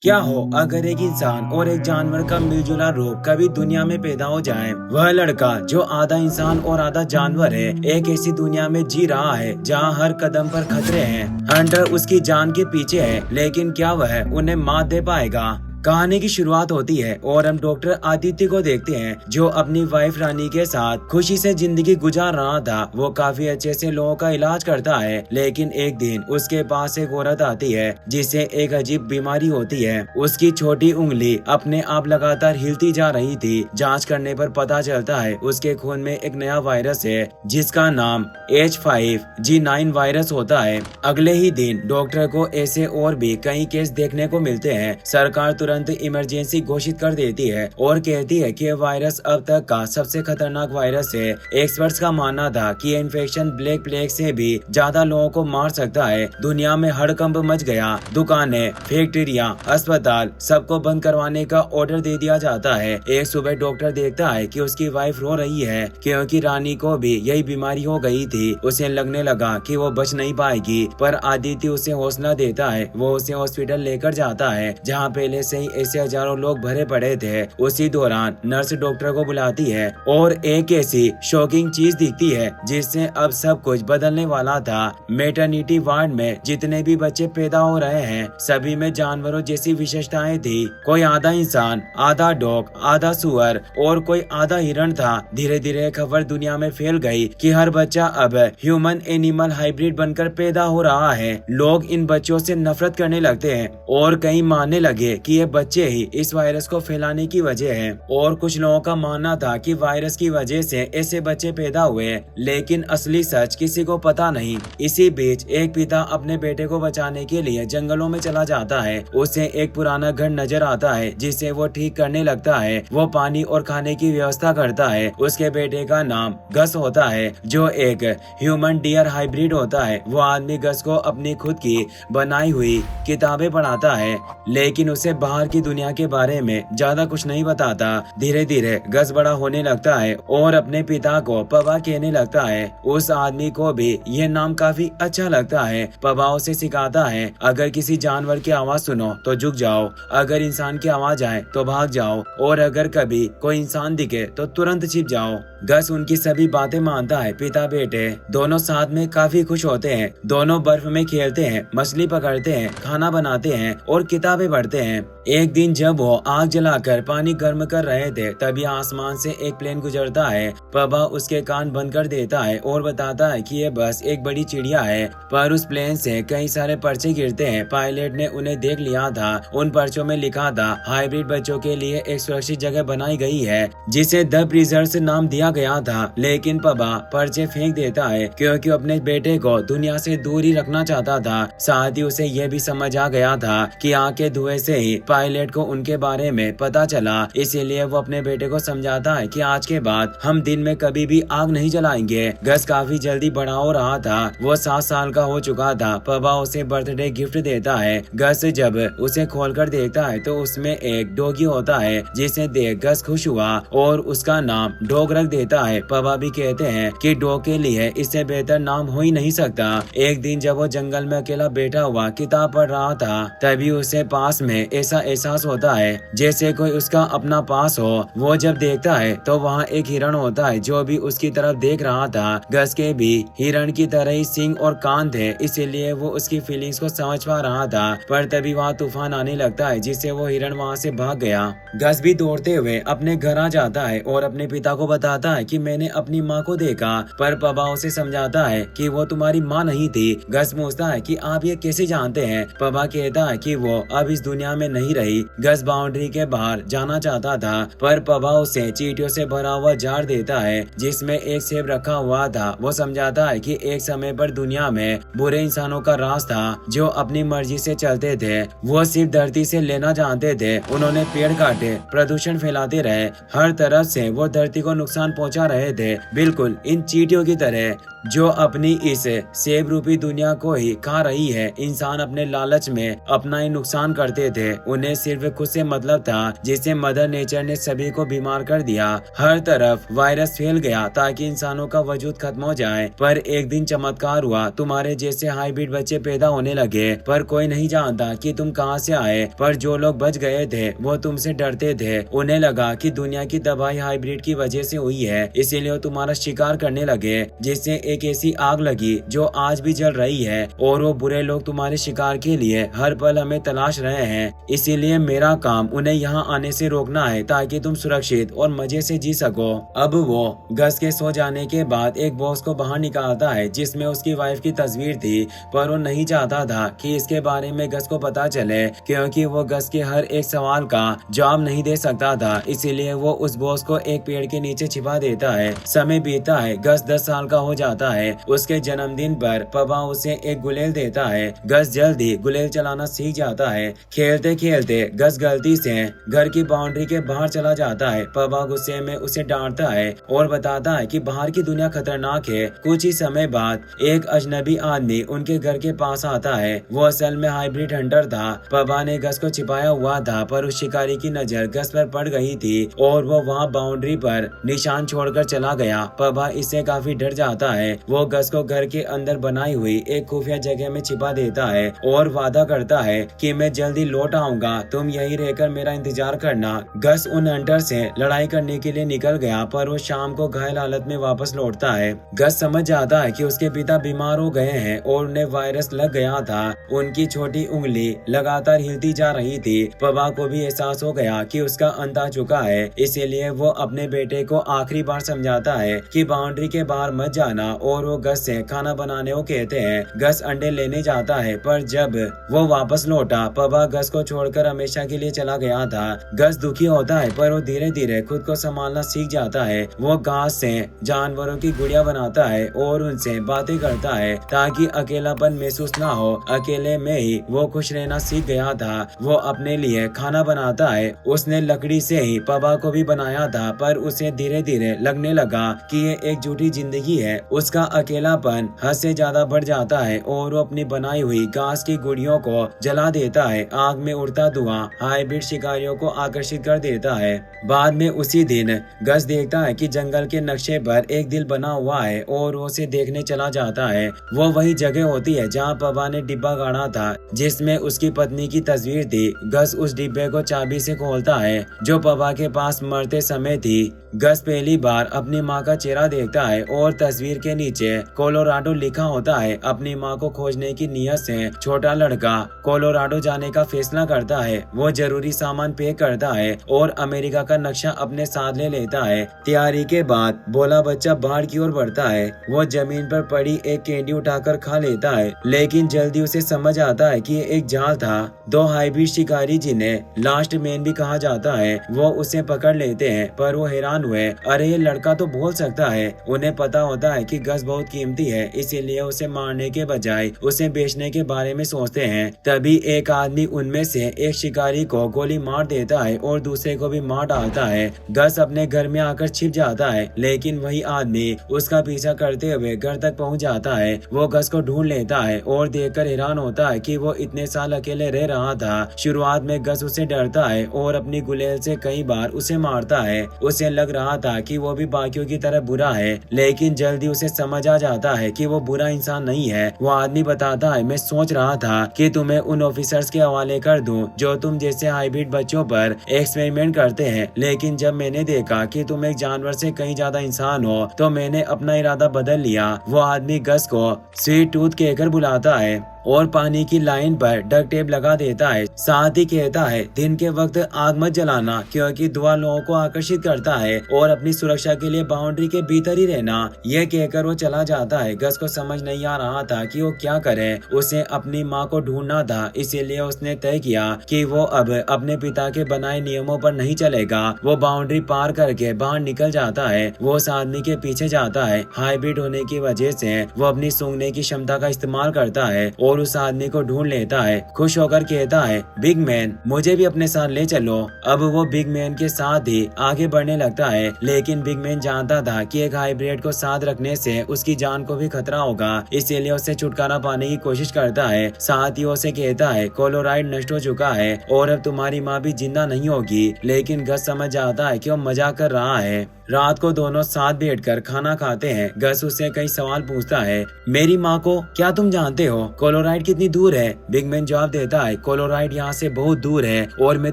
क्या हो अगर एक इंसान और एक जानवर का मिलजुला रूप कभी दुनिया में पैदा हो जाए। वह लड़का जो आधा इंसान और आधा जानवर है, एक ऐसी दुनिया में जी रहा है जहां हर कदम पर खतरे हैं। हंटर उसकी जान के पीछे है, लेकिन क्या वह उन्हें मात दे पाएगा। कहानी की शुरुआत होती है और हम डॉक्टर आदित्य को देखते हैं, जो अपनी वाइफ रानी के साथ खुशी से जिंदगी गुजार रहा था। वो काफी अच्छे से लोगों का इलाज करता है, लेकिन एक दिन उसके पास एक औरत आती है जिसे एक अजीब बीमारी होती है। उसकी छोटी उंगली अपने आप लगातार हिलती जा रही थी। जांच करने पर पता चलता है उसके खून में एक नया वायरस है जिसका नाम H5G9 वायरस होता है। अगले ही दिन डॉक्टर को ऐसे और भी कई केस देखने को मिलते हैं। सरकार तुरंत इमरजेंसी घोषित कर देती है और कहती है कि यह वायरस अब तक का सबसे खतरनाक वायरस है। एक्सपर्ट्स का मानना था कि यह इन्फेक्शन ब्लैक प्लेग से भी ज्यादा लोगों को मार सकता है। दुनिया में हड़कंप मच गया। दुकानें, फैक्ट्रियां, अस्पताल सबको बंद करवाने का ऑर्डर दे दिया जाता है। एक सुबह डॉक्टर देखता है कि उसकी वाइफ रो रही है क्योंकि रानी को भी यही बीमारी हो गई थी। उसे लगने लगा कि वो बच नहीं पाएगी, पर आदित्य उसे हौसला देता है। वो उसे हॉस्पिटल लेकर जाता है जहाँ पहले से ही ऐसे हजारों लोग भरे पड़े थे। उसी दौरान नर्स डॉक्टर को बुलाती है और एक ऐसी शॉकिंग चीज दिखती है जिससे अब सब कुछ बदलने वाला था। मैटरनिटी वार्ड में जितने भी बच्चे पैदा हो रहे हैं, सभी में जानवरों जैसी विशेषताएं थी। कोई आधा इंसान, आधा डॉग, आधा सुअर और कोई आधा हिरण था। धीरे धीरे खबर दुनिया में फैल गई कि हर बच्चा अब ह्यूमन एनिमल हाइब्रिड बनकर पैदा हो रहा है। लोग इन बच्चों से नफरत करने लगते हैं और कई मानने लगे कि ये बच्चे ही इस वायरस को फैलाने की वजह है। और कुछ लोगों का मानना था कि वायरस की वजह से ऐसे बच्चे पैदा हुए, लेकिन असली सच किसी को पता नहीं। इसी बीच एक पिता अपने बेटे को बचाने के लिए जंगलों में चला जाता है। उसे एक पुराना घर नजर आता है जिसे वो ठीक करने लगता है। वो पानी और खाने की व्यवस्था करता है। उसके बेटे का नाम गस होता है, जो एक ह्यूमन डियर हाइब्रिड होता है। वो आदमी गस को अपनी खुद की बनाई हुई किताबें पढ़ाता है, लेकिन उसे बाहर की दुनिया के बारे में ज्यादा कुछ नहीं बताता। धीरे धीरे गस बड़ा होने लगता है और अपने पिता को पबा कहने लगता है। उस आदमी को भी यह नाम काफी अच्छा लगता है। पबा उसे सिखाता है, अगर किसी जानवर की आवाज सुनो तो झुक जाओ, अगर इंसान की आवाज आए तो भाग जाओ, और अगर कभी कोई इंसान दिखे तो तुरंत छिप जाओ। गस उनकी सभी बातें मानता है। पिता बेटे दोनों साथ में काफी खुश होते हैं। दोनों बर्फ में खेलते हैं, मछली पकड़ते हैं, खाना बनाते हैं और किताबें पढ़ते हैं। एक दिन जब वो आग जलाकर पानी गर्म कर रहे थे, तभी आसमान से एक प्लेन गुजरता है। पबा उसके कान बंद कर देता है और बताता है कि ये बस एक बड़ी चिड़िया है, पर उस प्लेन से कई सारे पर्चे गिरते हैं। पायलट ने उन्हें देख लिया था। उन पर्चों में लिखा था, हाइब्रिड बच्चों के लिए एक सुरक्षित जगह बनाई गई है, जिसे द प्रिजर्व्स नाम दिया गया था। लेकिन पबा पर्चे फेंक देता है क्योंकि अपने बेटे को दुनिया से दूर ही रखना चाहता था। साथ ही उसे यह भी समझ आ गया था कि आग के धुएं से ही पायलट को उनके बारे में पता चला। इसीलिए वो अपने बेटे को समझाता है कि आज के बाद हम दिन में कभी भी आग नहीं जलाएंगे। गस काफी जल्दी बड़ा हो रहा था। वो 7 साल का हो चुका था। पबा उसे बर्थडे गिफ्ट देता है। गस जब उसे खोलकर देखता है तो उसमें एक डॉगी होता है, जिसे देख गस खुश हुआ और उसका नाम डॉग रख देता है। पबा भी कहते हैं कि डॉग के लिए इससे बेहतर नाम हो ही नहीं सकता। एक दिन जब वो जंगल में अकेला बैठा हुआ किताब पढ़ रहा था, तभी उसे पास में ऐसा एहसास होता है जैसे कोई उसका अपना पास हो। वो जब देखता है तो वहाँ एक हिरण होता है जो भी उसकी तरफ देख रहा था। गस के भी हिरण की तरह ही सींग और कान थे, इसीलिए वो उसकी फीलिंग्स को समझ पा रहा था। पर तभी वहाँ तूफान आने लगता है, जिससे वो हिरण वहाँ से भाग गया। गस भी दौड़ते हुए अपने घर आ जाता है और अपने पिता को बताता है कि मैंने अपनी माँ को देखा, पर पबा उसे समझाता है कि वो तुम्हारी माँ नहीं थी। गस पूछता है कि आप ये कैसे जानते हैं। पबा कहता है कि वो अब इस दुनिया में नहीं रही। गस बाउंड्री के बाहर जाना चाहता था, पर पबा उसे चींटियों से भरा हुआ जार देता है जिसमें एक सेब रखा हुआ था। वो समझाता है कि एक समय पर दुनिया में बुरे इंसानों का राज था जो अपनी मर्जी से चलते थे। वो सिर्फ धरती से लेना जानते थे। उन्होंने पेड़ काटे, प्रदूषण फैलाते रहे, हर तरफ से वो धरती को नुकसान पहुंचा रहे थे, बिल्कुल इन चींटियों की तरह जो अपनी इस सेब रूपी दुनिया को ही खा रही है। इंसान अपने लालच में अपना ही नुकसान करते थे। उन्हें सिर्फ खुद से मतलब था, जिससे मदर नेचर ने सभी को बीमार कर दिया। हर तरफ वायरस फैल गया ताकि इंसानों का वजूद खत्म हो जाए। पर एक दिन चमत्कार हुआ, तुम्हारे जैसे हाइब्रिड बच्चे पैदा होने लगे। पर कोई नहीं जानता कि तुम कहां से आए। पर जो लोग बच गए थे वो तुमसे डरते थे। उन्हें लगा कि दुनिया की तबाही हाइब्रिड की वजह से हुई है, इसीलिए वो तुम्हारा शिकार करने लगे, जिससे एक ऐसी आग लगी जो आज भी जल रही है। और वो बुरे लोग तुम्हारे शिकार के लिए हर पल हमें तलाश रहे हैं। इसीलिए मेरा काम उन्हें यहाँ आने से रोकना है ताकि तुम सुरक्षित और मजे से जी सको। अब वो गस के सो जाने के बाद एक बॉक्स को बाहर निकालता है जिसमें उसकी वाइफ की तस्वीर थी। पर वो नहीं चाहता था कि इसके बारे में गस को पता चले, क्योंकि वो गस के हर एक सवाल का जवाब नहीं दे सकता था। इसीलिए वो उस बॉक्स को एक पेड़ के नीचे छिपा देता है। समय बीतता है, गस 10 साल का हो जाता है। उसके जन्मदिन पर पापा उसे एक गुलेल देता है। गस जल्दी गुलेल चलाना सीख जाता है। खेलते खेलते गस गलती से घर की बाउंड्री के बाहर चला जाता है। पापा गुस्से में उसे डांटता है और बताता है कि बाहर की दुनिया खतरनाक है। कुछ ही समय बाद एक अजनबी आदमी उनके घर के पास आता है। वो असल में हाइब्रिड हंटर था। पापा ने गस को छिपाया हुआ था, पर उस शिकारी की नजर गस पर पड़ गई थी और वो वहाँ बाउंड्री पर निशान छोड़कर चला गया। पापा इससे काफी डर जाता है। वो गस को घर के अंदर बनाई हुई एक खुफिया जगह में छिपा देता है और वादा करता है कि मैं जल्दी लौट आऊंगा, तुम यहीं रहकर मेरा इंतजार करना। गस उन हंटर से लड़ाई करने के लिए निकल गया, पर वो शाम को घायल हालत में वापस लौटता है। गस समझ जाता है कि उसके पिता बीमार हो गए हैं और उन्हें वायरस लग गया था। उनकी छोटी उंगली लगातार हिलती जा रही थी। पापा को भी एहसास हो गया कि उसका अंत आ चुका है। इसीलिए वो अपने बेटे को आखिरी बार समझाता है कि बाउंड्री के बाहर मत जाना, और वो गस से खाना बनाने को कहते हैं। गस अंडे लेने जाता है, पर जब वो वापस लौटा पापा गस को छोड़कर हमेशा के लिए चला गया था। गस दुखी होता है, पर वो धीरे धीरे खुद को संभालना सीख जाता है। वो घास से जानवरों की गुड़िया बनाता है और उनसे बातें करता है ताकि अकेलापन महसूस ना हो। अकेले में ही वो खुश रहना सीख गया था। वो अपने लिए खाना बनाता है। उसने लकड़ी से ही पापा को भी बनाया था, पर उसे धीरे धीरे लगने लगा कि ये एक झूठी जिंदगी है। उसका अकेलापन हद से ज्यादा बढ़ जाता है और वो अपनी बनाई हुई घास की गुड़ियों को जला देता है। आग में उड़ता धुआं हाइब्रिड शिकारियों को आकर्षित कर देता है। बाद में उसी दिन गस देखता है कि जंगल के नक्शे पर एक दिल बना हुआ है और वो उसे देखने चला जाता है। वो वही जगह होती है जहाँ पापा ने डिब्बा गाड़ा था, जिसमें उसकी पत्नी की तस्वीर थी। गस उस डिब्बे को चाबी से खोलता है जो पापा के पास मरते समय थी। गस पहली बार अपनी माँ का चेहरा देखता है और तस्वीर के नीचे कोलोराडो लिखा होता है। अपनी माँ को खोजने की नीयत से छोटा लड़का कोलोराडो जाने का फैसला करता है। वो जरूरी सामान पैक करता है और अमेरिका का नक्शा अपने साथ ले लेता है। तैयारी के बाद भोला बच्चा बाहर की ओर बढ़ता है। वो जमीन पर पड़ी एक कैंडी उठाकर खा लेता है, लेकिन जल्दी उसे समझ आता है कि ये एक जाल था। दो हाइब्रिड शिकारी जिन्हें लास्ट मैन भी कहा जाता है, वो उसे पकड़ लेते हैं, पर वो हैरान हुए। अरे ये लड़का तो बोल सकता है। उन्हें पता होता है कि गस बहुत कीमती है, इसीलिए उसे मारने के बजाय उसे बेचने के बारे में सोचते हैं। तभी एक आदमी उनमें से एक शिकारी को गोली मार देता है और दूसरे को भी मार डालता है। गस अपने घर में आकर छिप जाता है, लेकिन वही आदमी उसका पीछा करते हुए घर तक पहुंच जाता है। वो गस को ढूंढ लेता है और देखकर हैरान होता है कि वो इतने साल अकेले रह रहा था। शुरुआत में गस उसे डरता है और अपनी गुलेल से कई बार उसे मारता है। उसे लग रहा था कि वो भी बाकियों की तरह बुरा है, लेकिन जल्दी उसे समझ आ जाता है कि वो बुरा इंसान नहीं है। वो आदमी बताता है, मैं सोच रहा था कि तुम्हें उन ऑफिसर्स के हवाले कर दूं जो तुम जैसे हाइब्रिड बच्चों पर एक्सपेरिमेंट करते हैं, लेकिन जब मैंने देखा कि तुम एक जानवर से कहीं ज्यादा इंसान हो तो मैंने अपना इरादा बदल लिया। वो आदमी गस को स्वीट टूथ कहकर बुलाता है और पानी की लाइन पर डक टेप लगा देता है। साथ ही कहता है, दिन के वक्त आग मत जलाना क्योंकि धुआं लोगों को आकर्षित करता है, और अपनी सुरक्षा के लिए बाउंड्री के भीतर ही रहना। यह कहकर वो चला जाता है। गस को समझ नहीं आ रहा था कि वो क्या करे। उसे अपनी माँ को ढूंढना था, इसीलिए उसने तय किया कि वो अब अपने पिता के बनाए नियमों पर नहीं चलेगा। वो बाउंड्री पार करके बाहर निकल जाता है। वो उस आदमी के पीछे जाता है। हाइब्रिड होने की वजह से वो अपनी सूंघने की क्षमता का इस्तेमाल करता है और उस आदमी को ढूंढ लेता है। खुश होकर कहता है, बिग मैन मुझे भी अपने साथ ले चलो। अब वो बिग मैन के साथ ही आगे बढ़ने लगता है, लेकिन बिग मैन जानता था कि एक हाइब्रिड को साथ रखने से उसकी जान को भी खतरा होगा, इसीलिए उससे छुटकारा पाने की कोशिश करता है। साथ ही उसे कहता है कोलोराइड नष्ट हो चुका है और अब तुम्हारी माँ भी जिंदा नहीं होगी, लेकिन गस समझ जाता है कि वो मजाक कर रहा है। रात को दोनों साथ बैठकर खाना खाते हैं। गस उससे कई सवाल पूछता है, मेरी माँ को क्या तुम जानते हो? कोलोराइड कितनी दूर है? बिग मैन जवाब देता है, कोलोराइड यहाँ से बहुत दूर है और मैं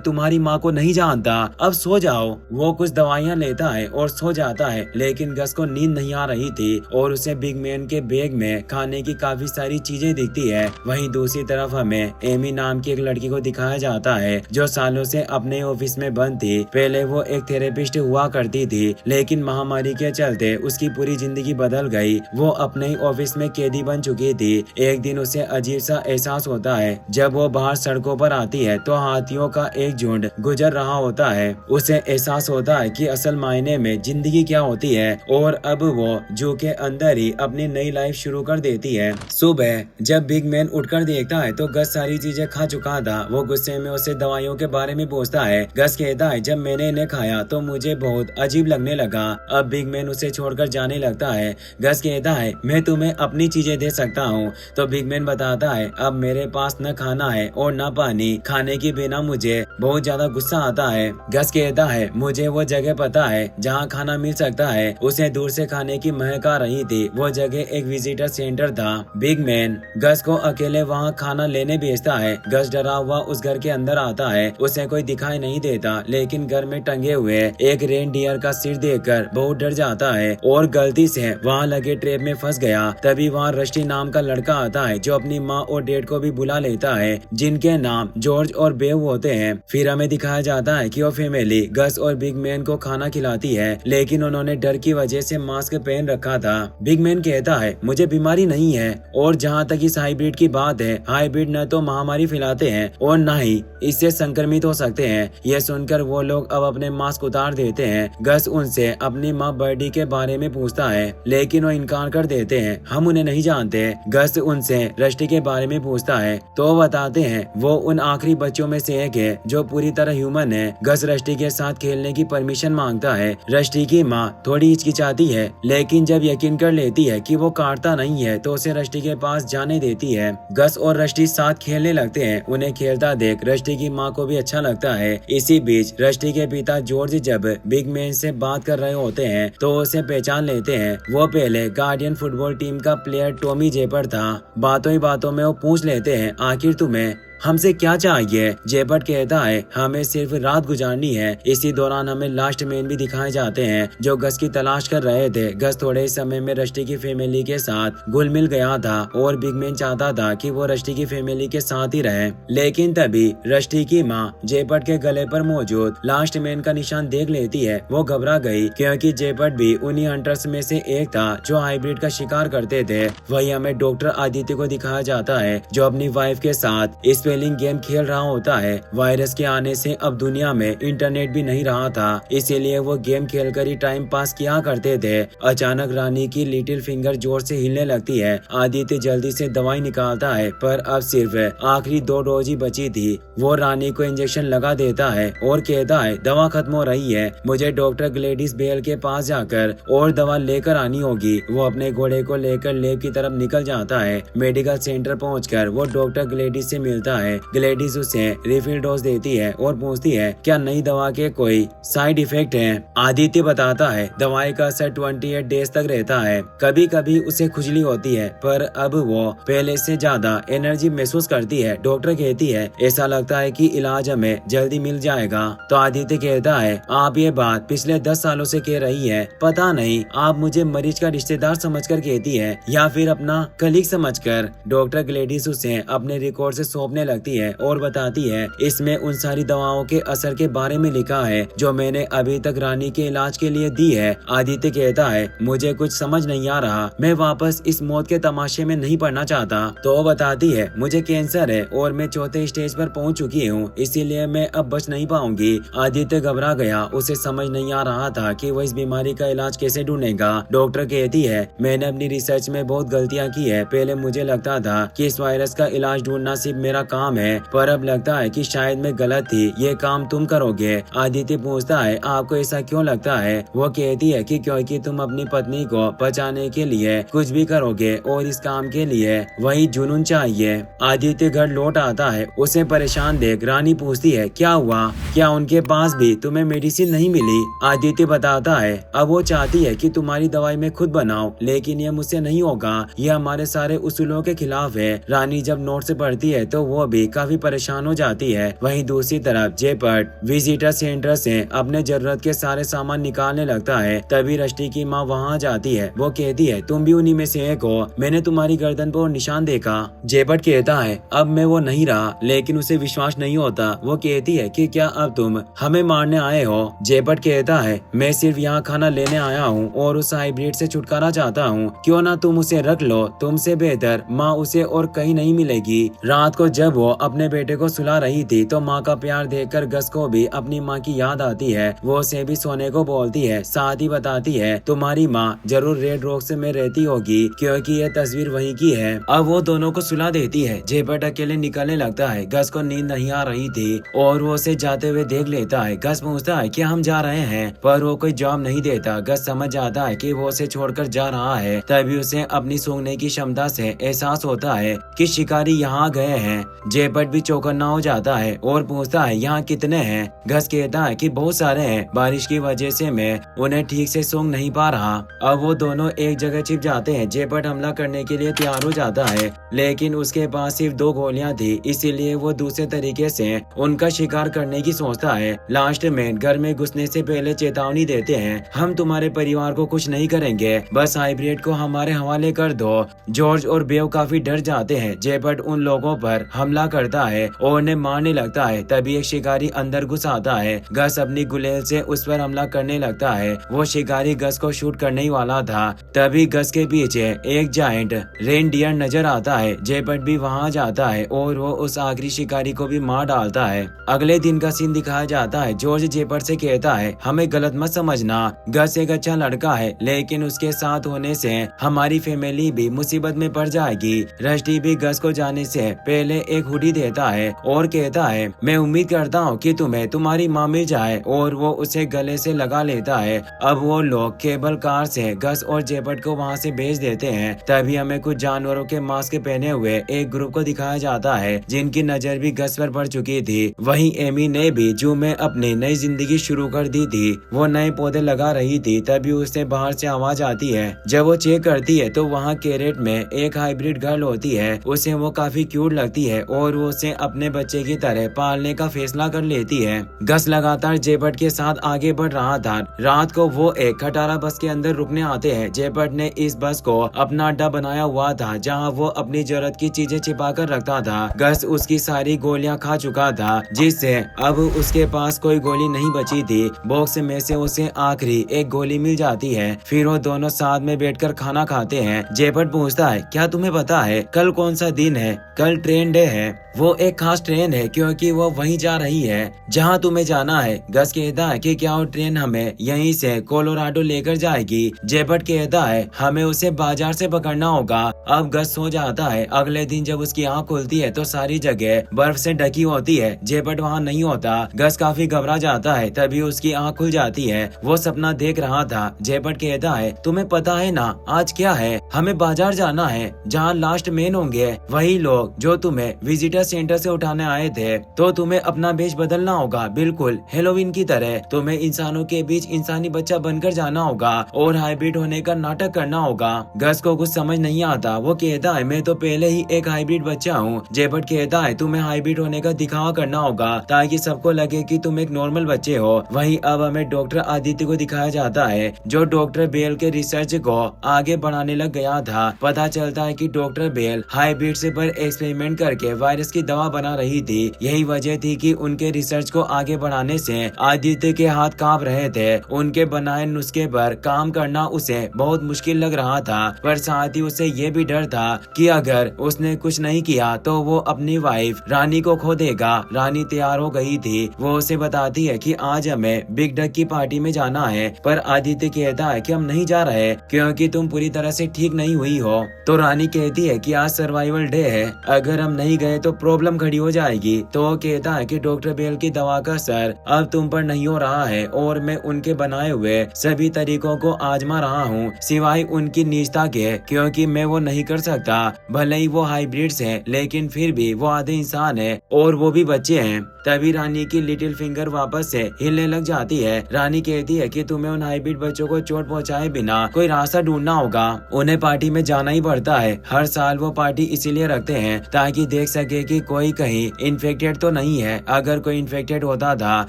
तुम्हारी माँ को नहीं जानता, अब सो जाओ। वो कुछ दवाइयाँ लेता है और सो जाता है, लेकिन गस को नींद नहीं आ रही थी और उसे बिग मैन के बैग में खाने की काफी सारी चीजें दिखती है। वहीं दूसरी तरफ हमें एमी नाम की एक लड़की को दिखाया जाता है जो सालों से अपने ऑफिस में बंद थी। पहले वो एक थेरेपिस्ट हुआ करती थी, लेकिन महामारी के चलते उसकी पूरी जिंदगी बदल गई। वो अपने ही ऑफिस में कैदी बन चुकी थी। एक दिन उसे अजीब सा एहसास होता है। जब वो बाहर सड़कों पर आती है तो हाथियों का एक झुंड गुजर रहा होता है। उसे एहसास होता है कि असल मायने में जिंदगी क्या होती है और अब वो जू के अंदर ही अपनी नई लाइफ शुरू कर देती है। सुबह जब बिग मैन उठकर देखता है तो गस सारी चीजें खा चुका था। वो गुस्से में उसे दवाइयों के बारे में पूछता है। गस कहता है, जब मैंने इन्हें खाया तो मुझे बहुत अजीब लगने लगा। अब बिग मैन उसे छोड़कर जाने लगता है। गस कहता है, मैं तुम्हें अपनी चीजें दे सकता हूँ। तो बिग मैन बताता है, अब मेरे पास न खाना है और न पानी, खाने के बिना मुझे बहुत ज्यादा गुस्सा आता है। गस कहता है, मुझे वो जगह पता है जहाँ खाना मिल सकता है। उसे दूर से खाने की महक आ रही थी। वो जगह एक विजिटर सेंटर था। बिग मैन गस को अकेले वहाँ खाना लेने भेजता है। गस डरा हुआ उस घर के अंदर आता है। उसे कोई दिखाई नहीं देता, लेकिन घर में टंगे हुए एक रेनडियर का सिर देखकर बहुत डर जाता है और गलती से वहाँ लगे ट्रैप में फंस गया। तभी वहाँ रस्टी नाम का लड़का आता है जो अपनी माँ और डैड को भी बुला लेता है, जिनके नाम जॉर्ज और बेव होते हैं। फिर हमें दिखाया जाता है कि वो फैमिली गस और बिग मैन को खाना खिलाती है, लेकिन उन्होंने डर की वजह से मास्क पहन रखा था। बिग मैन कहता है, मुझे बीमारी नहीं है और जहाँ तक इस हाइब्रिड की बात है, हाइब्रिड न तो महामारी फैलाते हैं और न ही इससे संक्रमित हो सकते हैं। यह सुनकर वो लोग अब अपने मास्क उतार देते हैं। गस उनसे अपनी माँ बर्डी के बारे में पूछता है, लेकिन वो इनकार कर देते हैं, हम उन्हें नहीं जानते। गस उनसे रस्टी के बारे में पूछता है तो वो बताते हैं वो उन आखिरी बच्चों में से एक है जो पूरी तरह ह्यूमन है। गस रस्टी के साथ खेलने की परमिशन मांगता है। रस्टी की माँ थोड़ी हिचकिचाती है, लेकिन जब यकीन कर लेती है कि वो काटता नहीं है तो उसे रस्टी के पास जाने देती है। गस और रस्टी साथ खेलने लगते हैं। उन्हें खेलता देख रस्टी की माँ को भी अच्छा लगता है। इसी बीच रस्टी के पिता जॉर्ज जब बिग मैन से बात कर रहे होते हैं तो उसे पहचान लेते हैं। वो पहले गार्डियन फुटबॉल टीम का प्लेयर टॉमी जेपर्ड था। बातों ही बातों में वो पूछ लेते हैं, आखिर तुम्हें हमसे क्या चाहिए? जेपर्ड कहता है, हमें सिर्फ रात गुजारनी है। इसी दौरान हमें लास्ट मैन भी दिखाए जाते हैं जो गस की तलाश कर रहे थे। गस थोड़े ही समय में रस्टी की फैमिली के साथ घुल मिल गया था और बिग मैन चाहता था कि वो रस्टी की फैमिली के साथ ही रहे, लेकिन तभी रस्टी की माँ जेपर्ड के गले पर मौजूद लास्ट मैन का निशान देख लेती है। वो घबरा गई क्योंकि जेपर्ड भी उन्हीं हंटर्स में से एक था जो हाइब्रिड का शिकार करते थे। वही हमें डॉक्टर आदित्य को दिखाया जाता है जो अपनी वाइफ के साथ स्पेलिंग गेम खेल रहा होता है। वायरस के आने से अब दुनिया में इंटरनेट भी नहीं रहा था, इसीलिए वो गेम खेलकर ही टाइम पास किया करते थे। अचानक रानी की लिटिल फिंगर जोर से हिलने लगती है। आदित्य जल्दी से दवाई निकालता है, पर अब सिर्फ आखिरी 2 डोज ही बची थी। वो रानी को इंजेक्शन लगा देता है और कहता है, दवा खत्म हो रही है, मुझे डॉक्टर ग्लेडिस बेल के पास जाकर और दवा लेकर आनी होगी। वो अपने घोड़े को लेकर लैब की तरफ निकल जाता है। मेडिकल सेंटर पहुंचकर वो डॉक्टर ग्लेडिस से मिलता है। ग्लेडिस उसे रिफिल डोज देती है और पूछती है, क्या नई दवा के कोई साइड इफेक्ट हैं? आदित्य बताता है, दवाई का असर 28 डेज तक रहता है। कभी कभी उसे खुजली होती है, पर अब वो पहले से ज्यादा एनर्जी महसूस करती है। डॉक्टर कहती है, ऐसा लगता है कि इलाज हमें जल्दी मिल जाएगा। तो आदित्य कहता है, आप ये बात पिछले 10 सालों से कह रही है, पता नहीं आप मुझे मरीज का रिश्तेदार समझकर कहती है या फिर अपना कलीग समझकर। डॉक्टर ग्लेडिस उसे अपने रिकॉर्ड से सौंपने लगती है और बताती है इसमें उन सारी दवाओं के असर के बारे में लिखा है जो मैंने अभी तक रानी के इलाज के लिए दी है। आदित्य कहता है मुझे कुछ समझ नहीं आ रहा, मैं वापस इस मौत के तमाशे में नहीं पड़ना चाहता। तो बताती है मुझे कैंसर है और मैं चौथे स्टेज पर पहुंच चुकी हूँ, इसीलिए मैं अब बच नहीं पाऊंगी। आदित्य घबरा गया, उसे समझ नहीं आ रहा था कि वह इस बीमारी का इलाज कैसे ढूंढेगा। डॉक्टर कहती है मैंने अपनी रिसर्च में बहुत गलतियां की है, पहले मुझे लगता था कि इस वायरस का इलाज ढूंढना सिर्फ मेरा काम है, पर अब लगता है कि शायद मैं गलत थी, ये काम तुम करोगे। आदित्य पूछता है आपको ऐसा क्यों लगता है? वो कहती है कि क्योंकि तुम अपनी पत्नी को बचाने के लिए कुछ भी करोगे और इस काम के लिए वही जुनून चाहिए। आदित्य घर लौट आता है, उसे परेशान देख रानी पूछती है क्या हुआ, क्या उनके पास भी तुम्हें मेडिसिन नहीं मिली? आदित्य बताता है अब वो चाहती है कि तुम्हारी दवाई मैं खुद बनाऊं, लेकिन ये मुझसे नहीं होगा, ये हमारे सारे उसूलों के खिलाफ है। रानी जब नोट से पढ़ती है तो वो भी काफी परेशान हो जाती है। वहीं दूसरी तरफ जेपट विजिटर सेंटर से अपने जरूरत के सारे सामान निकालने लगता है। तभी रश्टि की माँ वहाँ जाती है, वो कहती है तुम भी उन्हीं में से एक हो, मैंने तुम्हारी गर्दन पर निशान देखा। जेपट कहता है अब मैं वो नहीं रहा, लेकिन उसे विश्वास नहीं होता। वो कहती है कि क्या अब तुम हमें मारने आए हो? जेपट कहता है मैं सिर्फ यहाँ खाना लेने आया हूँ और उस हाइब्रिड से छुटकारा चाहता हूँ, क्यों ना तुम उसे रख लो, तुमसे बेहतर माँ उसे और कहीं नहीं मिलेगी। रात को जब वो अपने बेटे को सुला रही थी तो माँ का प्यार देखकर गस को भी अपनी माँ की याद आती है, वो उसे भी सोने को बोलती है, साथ ही बताती है तुम्हारी माँ जरूर रेड रॉक्स में रहती होगी क्योंकि ये तस्वीर वही की है। अब वो दोनों को सुला देती है। जेपट अकेले निकलने लगता है, गस को नींद नहीं आ रही थी और वो उसे जाते हुए देख लेता है। गस पूछता है क्या हम जा रहे हैं, पर वो कोई जवाब नहीं देता। गस समझ जाता है कि वो उसे छोड़कर जा रहा है। तभी उसे अपनी सूंघने की क्षमता से एहसास होता है कि शिकारी यहाँ गए हैं। जेपट भी चौकन्ना हो जाता है और पूछता है यहाँ कितने हैं? गस कहता है कि बहुत सारे हैं, बारिश की वजह से मैं उन्हें ठीक से सूंघ नहीं पा रहा। अब वो दोनों एक जगह छिप जाते हैं। जेपट हमला करने के लिए तैयार हो जाता है, लेकिन उसके पास सिर्फ 2 गोलियां थी, इसीलिए वो दूसरे तरीके से उनका शिकार करने की सोचता है। लास्ट में घर में घुसने से पहले चेतावनी देते हैं हम तुम्हारे परिवार को कुछ नहीं करेंगे, बस हाइब्रिड को हमारे हवाले कर दो। जॉर्ज और बेव काफी डर जाते हैं। जेपट उन लोगों पर हमला करता है और उन्हें मारने लगता है। तभी एक शिकारी अंदर घुस आता है। गस अपनी गुलेल से उस पर हमला करने लगता है। वो शिकारी गस को शूट करने ही वाला था, तभी गस के पीछे एक जायंट रेनडियर नजर आता है। जेपट भी वहाँ जाता है और वो उस आखिरी शिकारी को भी मार डालता है। अगले दिन का सीन दिखाया जाता है। जॉर्ज जेपट से कहता है हमें गलत मत समझना, गस एक अच्छा लड़का है, लेकिन उसके साथ होने से हमारी फैमिली भी मुसीबत में पड़ जाएगी। रश्टि भी गस को जाने से पहले एक हुडी देता है और कहता है मैं उम्मीद करता हूँ कि तुम्हें तुम्हारी माँ मिल जाए, और वो उसे गले से लगा लेता है। अब वो लोग केबल कार से गस और जेपट को वहाँ से भेज देते हैं। तभी हमें कुछ जानवरों के मास्क पहने हुए एक ग्रुप को दिखाया जाता है जिनकी नजर भी गस पर पड़ चुकी थी। वहीं एमी ने भी जू में अपनी नई जिंदगी शुरू कर दी थी। वो नए पौधे लगा रही थी, तभी उससे बाहर से आवाज आती है। जब वो चेक करती है तो वहाँ कैरेट में एक हाइब्रिड गर्ल होती है। उसे वो काफी क्यूट लगती है और वो उसे अपने बच्चे की तरह पालने का फैसला कर लेती है। गस लगातार जेपट के साथ आगे बढ़ रहा था। रात को वो एक खटारा बस के अंदर रुकने आते हैं। जेपट ने इस बस को अपना अड्डा बनाया हुआ था जहाँ वो अपनी जरूरत की चीजें छिपा कर रखता था। गस उसकी सारी गोलियां खा चुका था, जिससे अब उसके पास कोई गोली नहीं बची थी। बॉक्स में से उसे आखिरी एक गोली मिल जाती है। फिर वो दोनों साथ में बैठकर खाना खाते हैं। जेपट पूछता है क्या तुम्हें पता है कल कौन सा दिन है? कल ट्रेन डे है। वो एक खास ट्रेन है क्योंकि वो वहीं जा रही है जहां तुम्हें जाना है। गस कहता है कि क्या वो ट्रेन हमें यहीं से कोलोराडो लेकर जाएगी? जेपट कहता है हमें उसे बाजार से पकड़ना होगा। अब गस सो जाता है। अगले दिन जब उसकी आंख खुलती है तो सारी जगह बर्फ से ढकी होती है। जेपट वहाँ नहीं होता। गस काफी घबरा जाता है। तभी उसकी आंख खुल जाती है। वो सपना देख रहा था। जेपट कहता है तुम्हें पता है ना आज क्या है? हमें बाजार जाना है जहाँ लास्ट मेन होंगे वही लोग जो तुम्हें विजिटर सेंटर से उठाने आए थे। तो तुम्हें अपना वेश बदलना होगा, बिल्कुल हेलोवीन की तरह। तुम्हें इंसानों के बीच इंसानी बच्चा बनकर जाना होगा और हाइब्रिड होने का नाटक करना होगा। गस को कुछ समझ नहीं आता। वो कहता है मैं तो पहले ही एक हाइब्रिड बच्चा हूँ। जेपट कहता है तुम्हें हाइब्रिड होने का दिखावा करना होगा ताकि सबको लगे कि तुम एक नॉर्मल बच्चे हो। वहीं अब हमें डॉक्टर आदित्य को दिखाया जाता है जो डॉक्टर बेल के रिसर्च को आगे बढ़ाने लग गया था। पता चलता है कि डॉक्टर बेल हाइब्रिड पर एक्सपेरिमेंट करके वायरस उसकी दवा बना रही थी। यही वजह थी कि उनके रिसर्च को आगे बढ़ाने से आदित्य के हाथ कांप रहे थे। उनके बनाए नुस्खे पर काम करना उसे बहुत मुश्किल लग रहा था, पर साथ ही उसे ये भी डर था कि अगर उसने कुछ नहीं किया तो वो अपनी वाइफ रानी को खो देगा। रानी तैयार हो गई थी। वो उसे बताती है कि आज हमें बिग डक की पार्टी में जाना है, पर आदित्य कहता है कि हम नहीं जा रहे क्योंकि तुम पूरी तरह से ठीक नहीं हुई हो। तो रानी कहती है कि आज सर्वाइवल डे है, अगर हम नहीं गए तो प्रॉब्लम खड़ी हो जाएगी। तो वो कहता है कि डॉक्टर बेल की दवा का असर अब तुम पर नहीं हो रहा है और मैं उनके बनाए हुए सभी तरीकों को आजमा रहा हूँ, सिवाय उनकी निजता के, क्योंकि मैं वो नहीं कर सकता। भले ही वो हाइब्रिड्स हैं, लेकिन फिर भी वो आधे इंसान है और वो भी बच्चे हैं। तभी रानी की लिटिल फिंगर वापस से हिलने लग जाती है। रानी कहती है कि तुम्हें उन हाइब्रिड बच्चों को चोट पहुंचाए बिना कोई रास्ता ढूंढना होगा। उन्हें पार्टी में जाना ही पड़ता है। हर साल वो पार्टी इसीलिए रखते हैं ताकि देख सके कि कोई कहीं इन्फेक्टेड तो नहीं है। अगर कोई इन्फेक्टेड होता था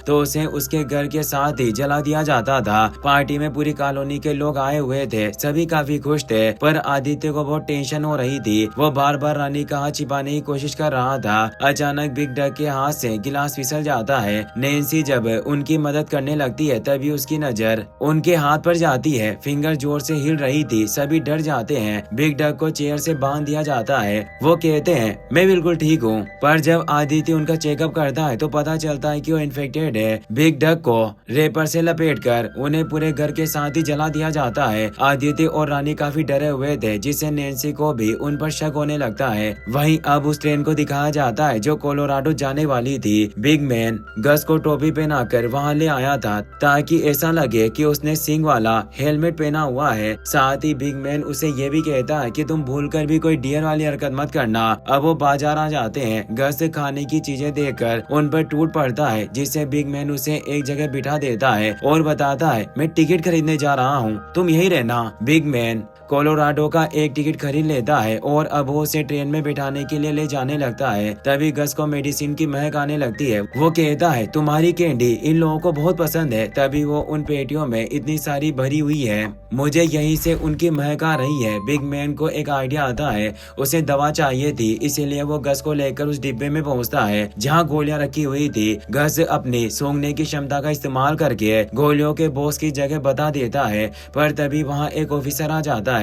तो उसे उसके घर के साथ ही जला दिया जाता था। पार्टी में पूरी कॉलोनी के लोग आए हुए थे, सभी काफी खुश थे, पर आदित्य को बहुत टेंशन हो रही थी। वो बार बार रानी का हाथ छिपाने की कोशिश कर रहा था। अचानक बिग डक के हाथ से गिलास फिसल जाता है। नैन्सी जब उनकी मदद करने लगती है तभी उसकी नजर उनके हाथ पर जाती है। फिंगर जोर से हिल रही थी, सभी डर जाते हैं। बिग डक को चेयर से बांध दिया जाता है। वो कहते हैं मैं बिल्कुल ठीक हूँ, पर जब आदित्य उनका चेकअप करता है तो पता चलता है कि वो इन्फेक्टेड है। बिग डक को रेपर से लपेटकर उन्हें पूरे घर के साथ ही जला दिया जाता है। आदित्य और रानी काफी डरे हुए थे, जिससे नैन्सी को भी उन पर शक होने लगता है। वहीं अब उस ट्रेन को दिखाया जाता है जो कोलोराडो जाने वाली थी। बिग मैन गस को टोपी पहनाकर वहां ले आया था ताकि ऐसा लगे कि उसने सिंग वाला हेलमेट पहना हुआ है। साथ ही बिग मैन उसे ये भी कहता है कि तुम भूलकर भी कोई डियर वाली हरकत मत करना। अब वो बाजार आ जाते हैं। गस खाने की चीजें देखकर उन पर टूट पड़ता है, जिससे बिग मैन उसे एक जगह बिठा देता है और बताता है मैं टिकट खरीदने जा रहा हूँ, तुम यही रहना। बिग मैन कोलोराडो का एक टिकट खरीद लेता है और अब वो उसे ट्रेन में बिठाने के लिए ले जाने लगता है। तभी गस को मेडिसिन की महक आने लगती है। वो कहता है तुम्हारी कैंडी इन लोगों को बहुत पसंद है। तभी वो उन पेटियों में इतनी सारी भरी हुई है, मुझे यहीं से उनकी महक आ रही है। बिग मैन को एक आइडिया आता है, उसे दवा चाहिए थी, इसीलिए वो गस को लेकर उस डिब्बे में पहुंचता है जहां गोलियां रखी हुई थी। गस अपनी सूंघने की क्षमता का इस्तेमाल करके गोलियों के बॉक्स की जगह बता देता है, पर तभी वहां एक ऑफिसर आ जाता है।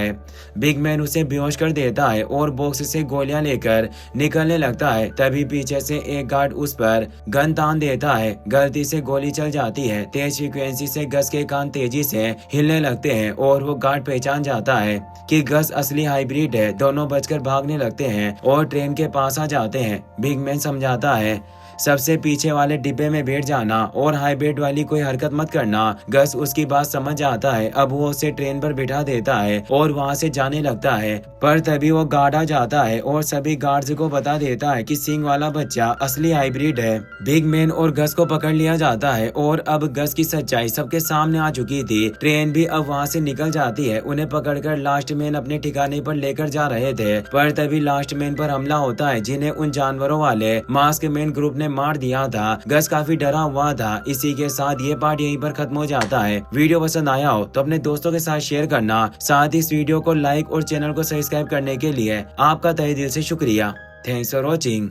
बिग मैन उसे बेहोश कर देता है और बॉक्स से गोलियां लेकर निकलने लगता है। तभी पीछे से एक गार्ड उस पर गन तान देता है। गलती से गोली चल जाती है। तेज फ्रीक्वेंसी से गस के कान तेजी से हिलने लगते हैं और वो गार्ड पहचान जाता है कि गस असली हाइब्रिड है। दोनों बचकर भागने लगते हैं और ट्रेन के पास आ जाते हैं। बिग मैन समझाता है सबसे पीछे वाले डिब्बे में बैठ जाना और हाइब्रिड वाली कोई हरकत मत करना। गस उसकी बात समझ आता है। अब वो उसे ट्रेन पर बिठा देता है और वहाँ से जाने लगता है, पर तभी वो गार्ड आ जाता है और सभी गार्ड्स को बता देता है कि सिंग वाला बच्चा असली हाइब्रिड है। बिग मैन और गस को पकड़ लिया जाता है और अब गस की सच्चाई सबके सामने आ चुकी थी। ट्रेन भी अब वहाँ से निकल जाती है। उन्हें पकड़कर लास्ट मैन अपने ठिकाने पर लेकर जा रहे थे, पर तभी लास्ट मैन पर हमला होता है जिन्हें उन जानवरों वाले मास्क मैन ग्रुप ने मार दिया था। गस काफी डरा हुआ था। इसी के साथ ये पार्ट यहीं पर खत्म हो जाता है। वीडियो पसंद आया हो तो अपने दोस्तों के साथ शेयर करना, साथ ही इस वीडियो को लाइक और चैनल को सब्सक्राइब करने के लिए आपका तहे दिल से शुक्रिया। Thanks for watching.